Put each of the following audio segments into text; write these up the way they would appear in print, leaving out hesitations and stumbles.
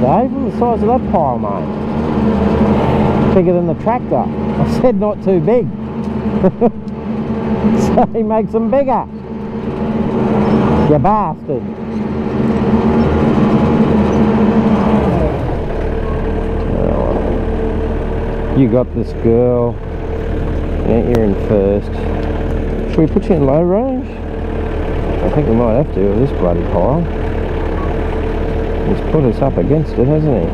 Dave. Look at the size of that pile, mate. Bigger than the tractor. I said not too big. So he makes them bigger. You bastard. You got this, girl. Yeah, you're in first. Should we put you in low range? I think we might have to with this bloody pile. He's put us up against it, hasn't he?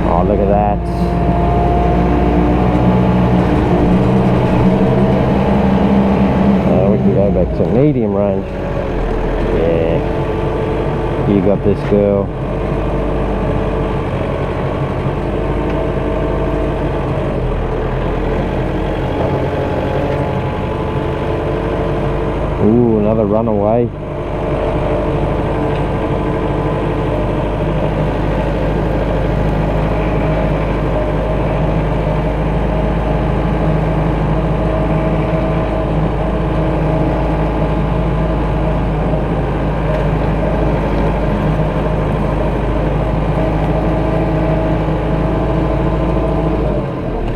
Oh, look at that. We can go back to medium range. Yeah. You got this, girl. Ooh, another runaway.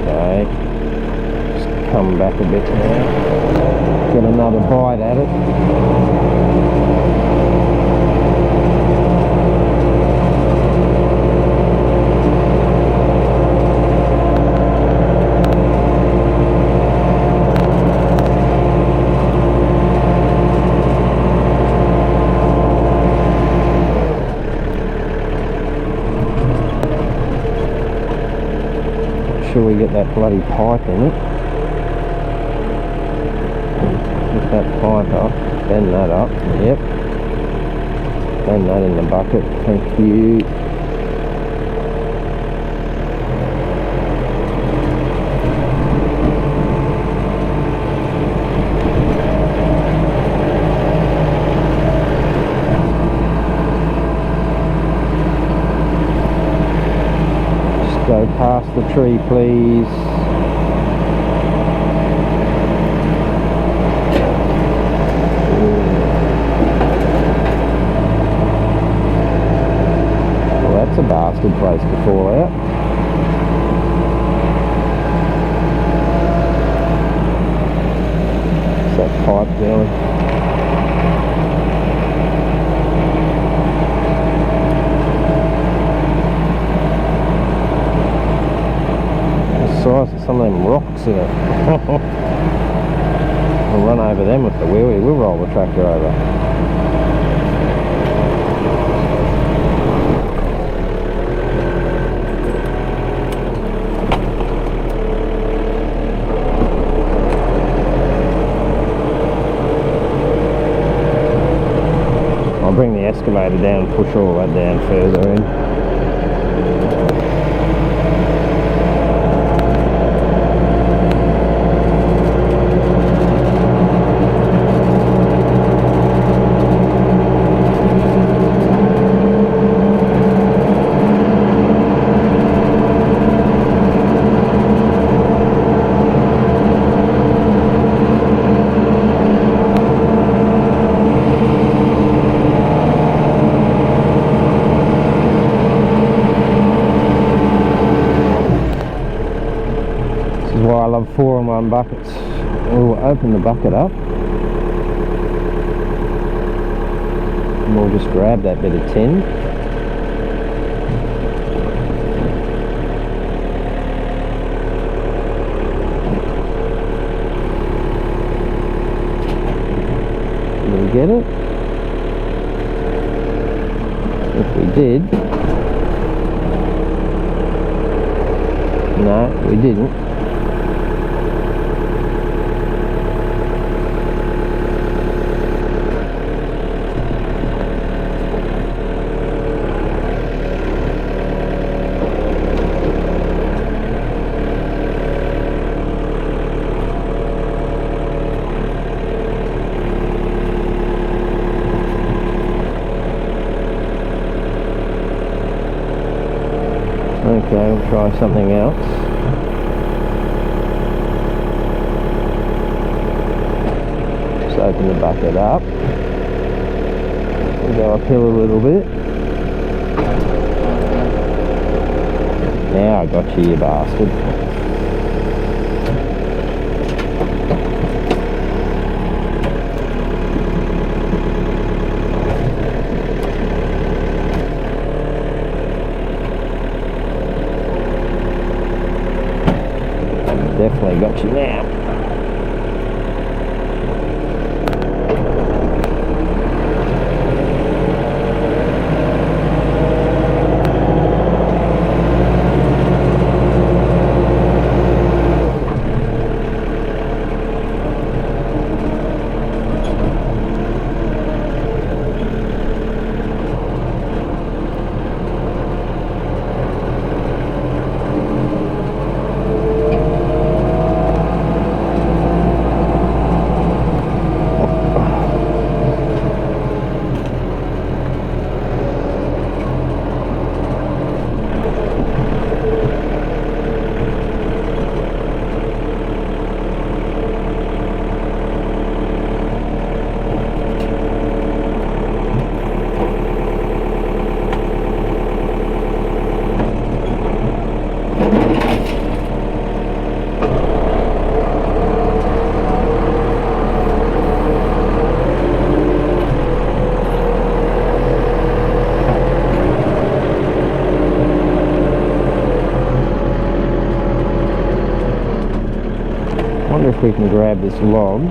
Okay, just come back a bit now. Get another bite at it. Make sure we get that bloody pipe in it. Lift that pipe up, bend that up, yep. Bend that in the bucket, thank you. Just go past the tree, please. That's a bastard place to fall out. What's that pipe doing? The size of some of them rocks in it. We'll run over them with the wheelie. We'll roll the tractor over. Bring the excavator down, push all that down further in. Why I love 4-in-1 buckets. We'll open the bucket up and we'll just grab that bit of tin. Did we get it? If we did. No, we didn't. Okay, we'll try something else. Just open the bucket up. We'll go uphill a little bit. I got you, you bastard. Definitely got you now. Wonder if we can grab this log.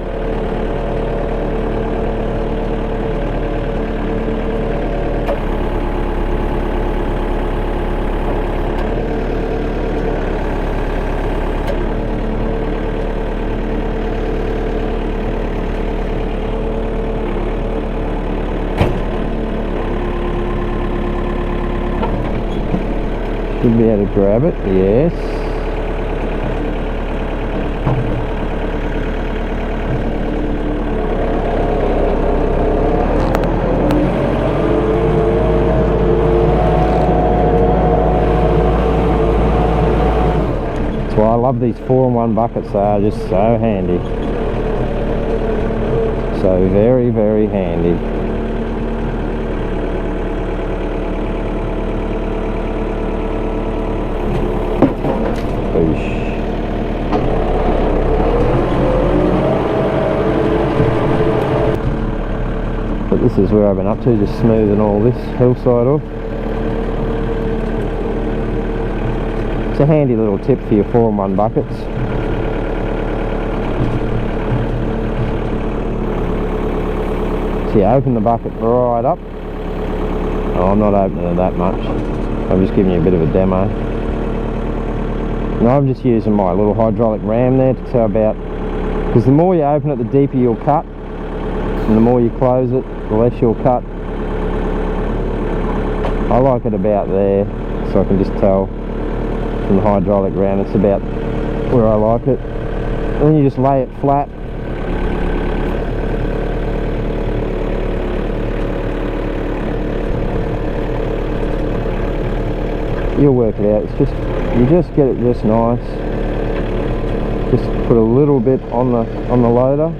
Should be able to grab it, yes. That's why I love these 4-in-1 buckets. They are just so handy. So very, very handy. Boosh. But this is where I've been up to, just smoothing all this hillside off. It's a handy little tip for your 4-in-1 buckets. So you open the bucket right up. Oh, I'm not opening it that much. I'm just giving you a bit of a demo. And I'm just using my little hydraulic ram there to tell about, because the more you open it, the deeper you'll cut, and the more you close it, the less you'll cut. I like it about there, so I can just tell from the hydraulic ram it's about where I like it. And then you just lay it flat. You'll work it out. It's just, you just get it just nice. Just put a little bit on the loader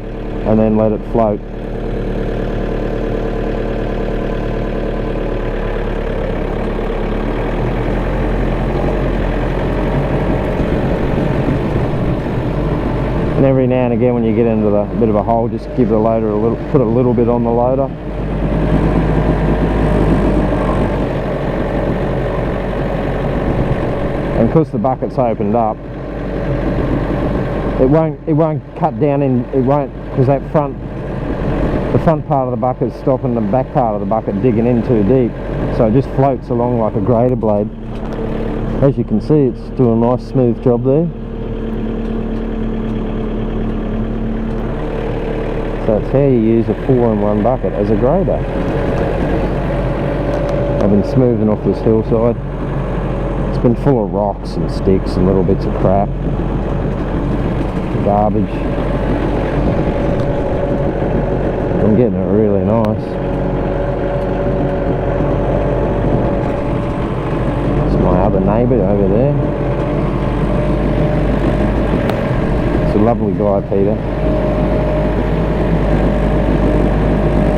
and then let it float. And every now and again when you get into a bit of a hole, just give the loader a little, put a little bit on the loader. And because the bucket's opened up, it won't cut down in, it won't, because the front part of the bucket's stopping the back part of the bucket digging in too deep, so it just floats along like a grater blade. As you can see, it's doing a nice smooth job there. So that's how you use a 4-in-1 bucket as a grader. I've been smoothing off this hillside. It's been full of rocks and sticks and little bits of crap, garbage. I'm getting it really nice. It's my other neighbour over there. It's a lovely guy, Peter.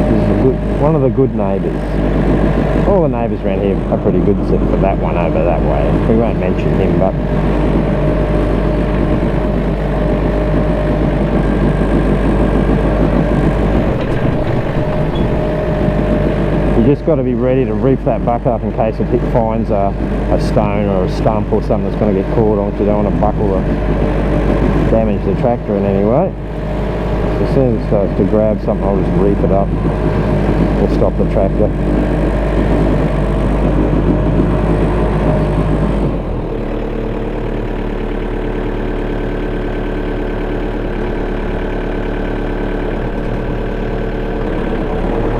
He's one of the good neighbours. All the neighbours around here are pretty good, except for that one over that way. We won't mention him, but you just got to be ready to reef that bucket up in case it finds a stone or a stump or something that's going to get caught on, because you don't want to buckle or damage the tractor in any way. So as soon as it starts to grab something, I'll just reef it up or stop the tractor.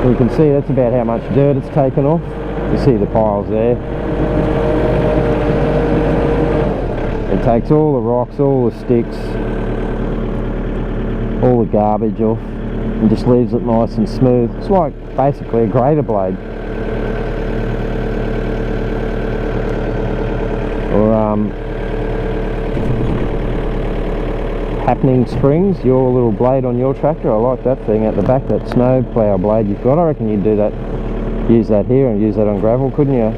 You can see that's about how much dirt it's taken off. You see the piles there. It takes all the rocks, all the sticks, all the garbage off, and just leaves it nice and smooth. It's like basically a grater blade. Or happening springs, your little blade on your tractor. I like that thing at the back, that snow plough blade you've got. I reckon you'd do that, use that here and use that on gravel, couldn't you?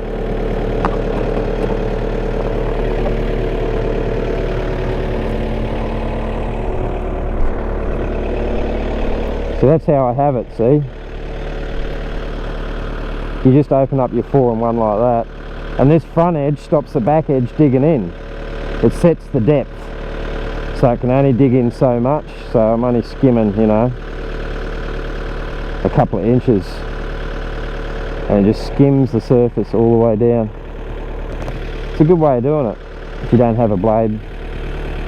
So that's how I have it, see? You just open up your 4-in-1 like that, and this front edge stops the back edge digging in. It sets the depth, so it can only dig in so much. So I'm only skimming, you know, a couple of inches, and it just skims the surface all the way down. It's a good way of doing it if you don't have a blade,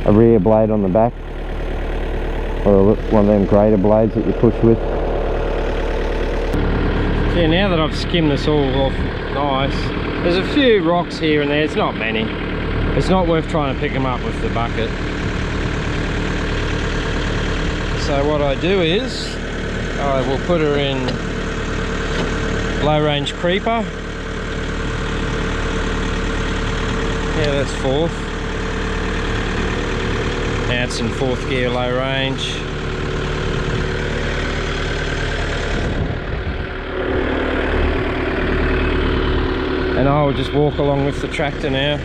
a rear blade on the back, or one of them grater blades that you push with. Yeah, now that I've skimmed this all off nice, there's a few rocks here and there. It's not many. It's not worth trying to pick them up with the bucket. So what I do is I will put her in low range creeper. Yeah, that's 4th. Now it's in 4th gear, low range. And I will just walk along with the tractor now.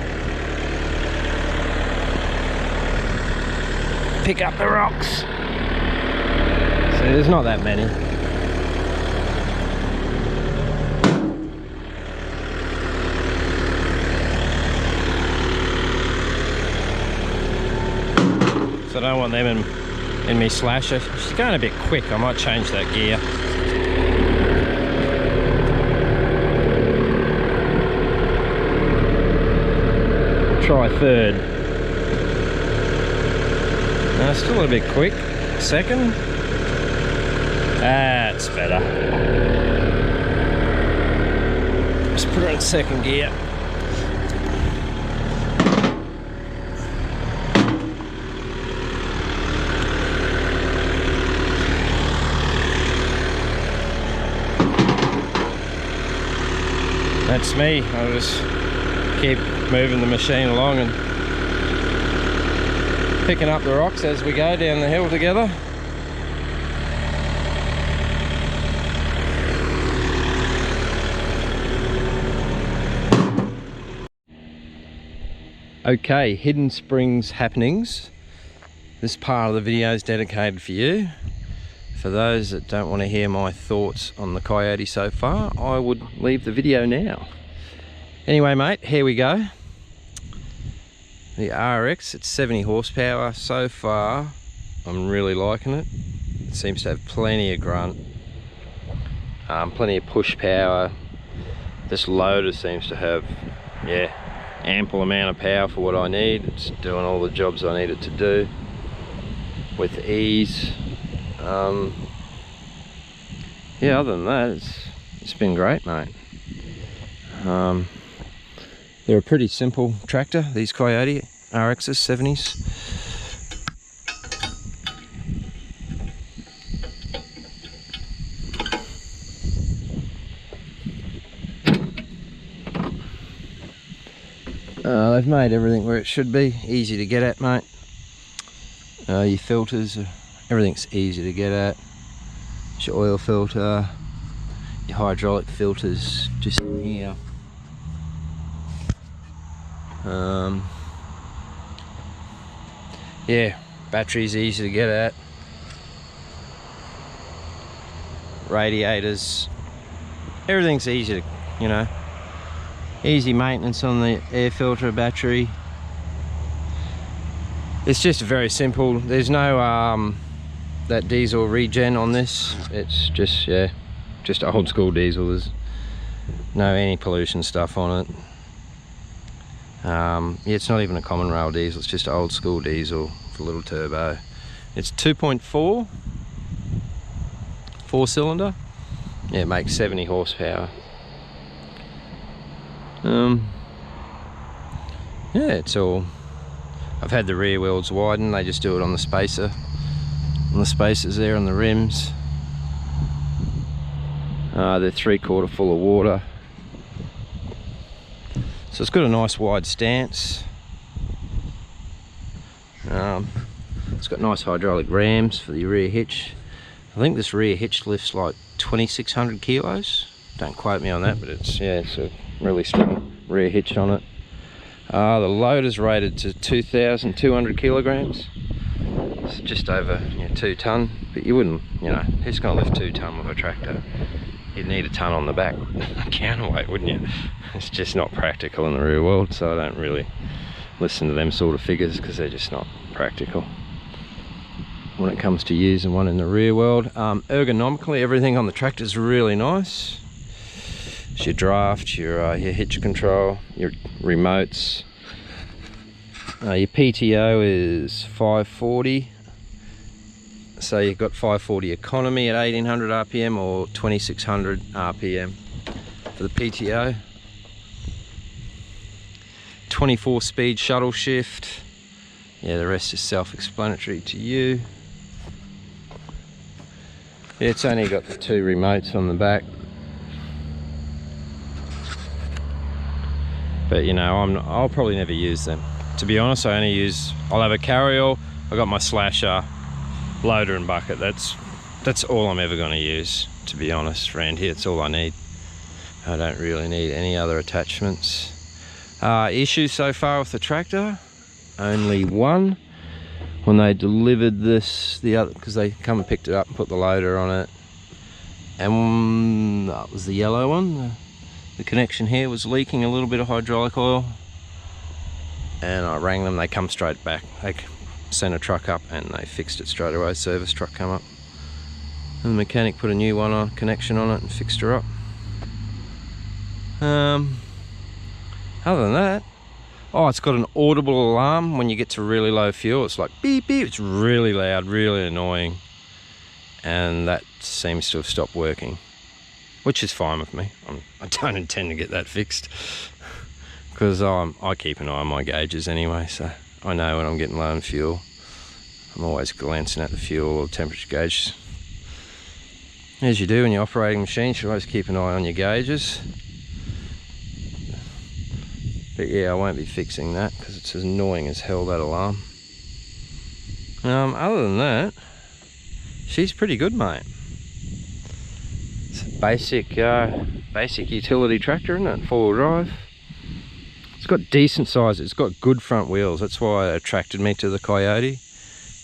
Pick up the rocks. See, there's not that many. So I don't want them in me slasher. She's going a bit quick. I might change that gear. Try 3rd. No, still a bit quick. 2nd. That's better. Just put her in 2nd gear. That's me. I'll just keep moving the machine along and picking up the rocks as we go down the hill together. Okay, Hidden Springs happenings. This part of the video is dedicated for you. For those that don't want to hear my thoughts on the Kioti so far, I would leave the video now. Anyway, mate, here we go. The RX, it's 70 horsepower. So far, I'm really liking it. It seems to have plenty of grunt, plenty of push power. This loader seems to have, yeah, ample amount of power for what I need. It's doing all the jobs I need it to do with ease. Yeah, other than that, it's been great, mate. They're a pretty simple tractor, these Kioti RXs, 70s. They've made everything where it should be, easy to get at, mate. Your filters, everything's easy to get at. Your oil filter, your hydraulic filters just in here. Yeah, battery's easy to get at. Radiators, everything's easy to, you know, easy maintenance on the air filter battery. It's just very simple. There's no that diesel regen on this. It's just, yeah, just old school diesel. There's no anti-pollution stuff on it. Yeah, it's not even a common rail diesel, it's just old school diesel with a little turbo. It's 2.4 4-cylinder. Yeah, it makes 70 horsepower. Yeah, it's all, I've had the rear wheels widened. They just do it on the spacer, on the spacers there on the rims. They're 3/4 full of water. So it's got a nice wide stance. It's got nice hydraulic rams for the rear hitch. I think this rear hitch lifts like 2,600 kilos. Don't quote me on that, but it's, yeah, it's a really strong rear hitch on it. The loader's rated to 2,200 kilograms. It's just over, yeah, 2 ton, but you wouldn't, you know, who's gonna lift 2 ton with a tractor? You'd need a ton on the back counterweight, wouldn't you? It's just not practical in the real world, so I don't really listen to them sort of figures because they're just not practical when it comes to using one in the rear world. Ergonomically, everything on the tractor is really nice. It's your draft, your hitch control, your remotes. Your PTO is 540. So you've got 540 economy at 1800 RPM or 2600 RPM for the PTO. 24 speed shuttle shift. Yeah, the rest is self-explanatory to you. Yeah, it's only got the 2 remotes on the back. But you know, I'll probably never use them. To be honest, I'll have a carryall. I got my slasher, loader and bucket. That's all I'm ever going to use, to be honest. Around here, it's all I need. I don't really need any other attachments. Issues so far with the tractor, only one. When they delivered this, the other, because they come and picked it up and put the loader on it, and that was the yellow one. The connection here was leaking a little bit of hydraulic oil, and I rang them. They come straight back. They sent a truck up and they fixed it straight away. Service truck come up, and the mechanic put a new one on, connection on it, and fixed her up. Other than that, oh, it's got an audible alarm when you get to really low fuel. It's like beep beep. It's really loud, really annoying, and that seems to have stopped working, which is fine with me. I don't intend to get that fixed because I keep an eye on my gauges anyway, so I know when I'm getting low on fuel. I'm always glancing at the fuel or temperature gauge, as you do when you're operating machines. You always keep an eye on your gauges. But yeah, I won't be fixing that because it's as annoying as hell, that alarm. Other than that, she's pretty good, mate. It's a basic utility tractor, isn't it? 4-wheel drive. It's got decent size. It's got good front wheels. That's why it attracted me to the Kioti,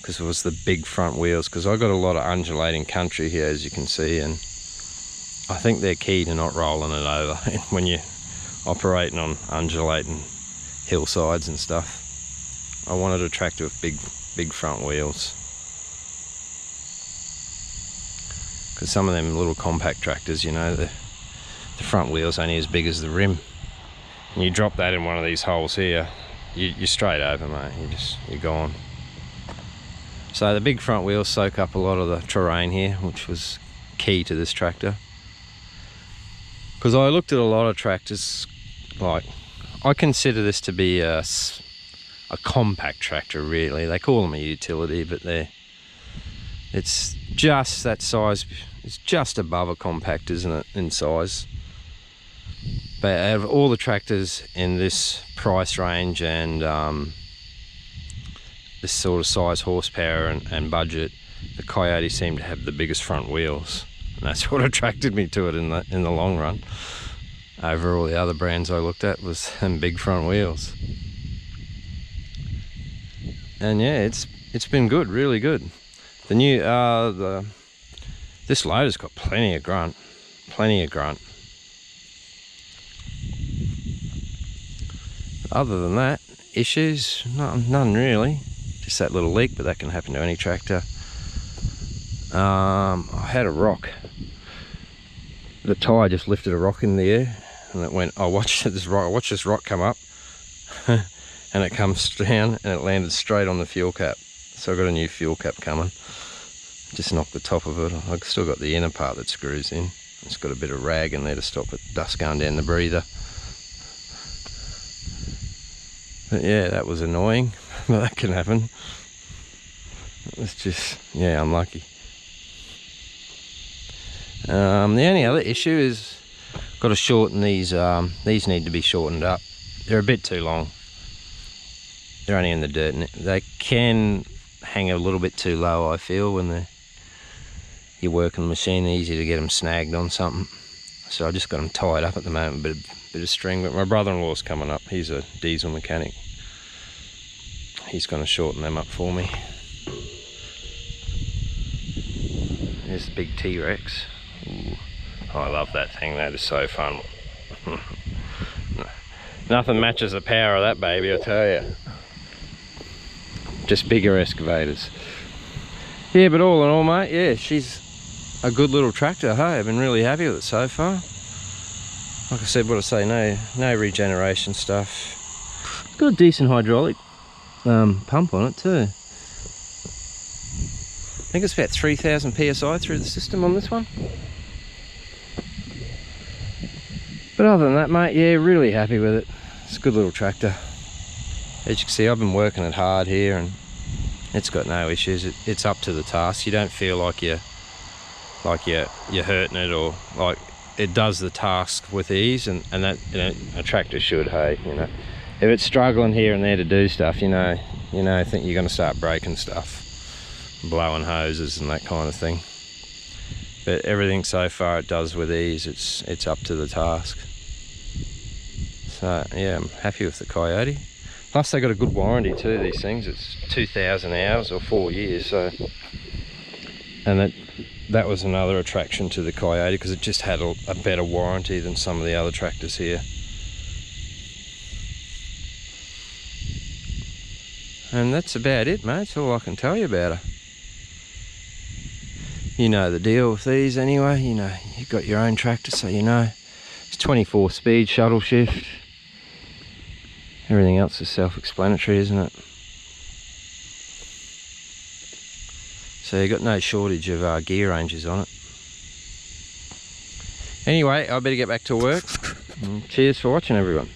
because it was the big front wheels. Because I got a lot of undulating country here, as you can see, and I think they're key to not rolling it over when you're operating on undulating hillsides and stuff. I wanted a tractor with big front wheels, because some of them little compact tractors, you know, the front wheel's only as big as the rim, and you drop that in one of these holes here, you're straight over, mate. You're gone. So the big front wheels soak up a lot of the terrain here, which was key to this tractor. Because I looked at a lot of tractors, like, I consider this to be a compact tractor, really. They call them a utility, but it's just that size. It's just above a compact, isn't it, in size? But out of all the tractors in this price range and this sort of size, horsepower and budget, the Kioti seemed to have the biggest front wheels. And that's what attracted me to it in the long run. Over all the other brands I looked at was them big front wheels. And yeah, it's been good, really good. The new this loader's got plenty of grunt. Other than that, issues, none really. Just that little leak, but that can happen to any tractor. I had a rock. The tyre just lifted a rock in the air, and it went. I watched this rock come up, and it comes down, and it landed straight on the fuel cap. So I got a new fuel cap coming. Just knocked the top of it. I've still got the inner part that screws in. It's got a bit of rag in there to stop it dust going down the breather. But yeah, that was annoying, but that can happen. It was just, yeah, unlucky. The only other issue is got to shorten these. These need to be shortened up. They're a bit too long. They're only in the dirt, and they can hang a little bit too low, I feel, when you're working the machine. They're easy to get them snagged on something. So I just got them tied up at the moment, bit of string. But my brother-in-law's coming up. He's a diesel mechanic. He's going to shorten them up for me. There's the big T-Rex. Oh, I love that thing. That is so fun. Nothing matches the power of that baby, I tell you. Just bigger excavators. Yeah, but all in all, mate, yeah, she's a good little tractor. Hey, I've been really happy with it so far. Like I said, what I say, no regeneration stuff. It's got a decent hydraulic pump on it too. I think it's about 3,000 psi through the system on this one. But other than that, mate, yeah, really happy with it. It's a good little tractor. As you can see, I've been working it hard here, and it's got no issues. It's up to the task. You don't feel like you're hurting it, or like it does the task with ease, and that, you know, a tractor should. Hey, you know, if it's struggling here and there to do stuff, I think you're going to start breaking stuff, blowing hoses and that kind of thing. But everything so far it does with ease. It's up to the task. So yeah, I'm happy with the Kioti. Plus they got a good warranty too, these things. It's 2,000 hours or 4 years. So, and that was another attraction to the Kioti, because it just had a better warranty than some of the other tractors here. And that's about it, mate. That's all I can tell you about her. You know the deal with these anyway. You know, you've got your own tractor, so you know. It's 24 speed shuttle shift. Everything else is self-explanatory, isn't it? So you've got no shortage of gear ranges on it. Anyway, I better get back to work. Cheers for watching, everyone.